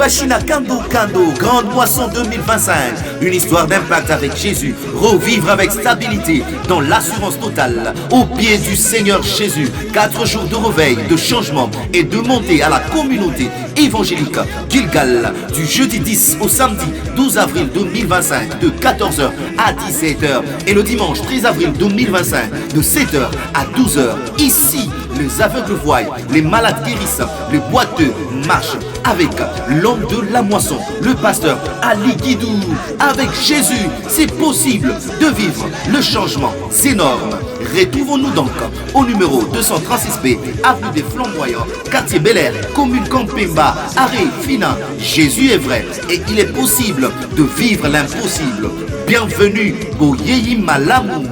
Limbachina Kando Kando, Grande Moisson 2025. Une histoire d'impact avec Jésus. Revivre avec stabilité dans l'assurance totale. Au pied du Seigneur Jésus. 4 jours de réveil, de changement et de montée à la communauté évangélique Gilgal. Du jeudi 10 au samedi 12 avril 2025 de 14h à 17h. Et le dimanche 13 avril 2025 de 7h à 12h. Ici, les aveugles voient, les malades guérissent, les boiteux marchent avec l'homme de la moisson, le pasteur Ali Guidou. Avec Jésus, c'est possible de vivre le changement. C'est énorme. Retrouvons-nous donc au numéro 236B, avenue des Flamboyants, quartier Bel Air, commune Campemba, arrêt Fina. Jésus est vrai et il est possible de vivre l'impossible. Bienvenue au Yehi Malamu.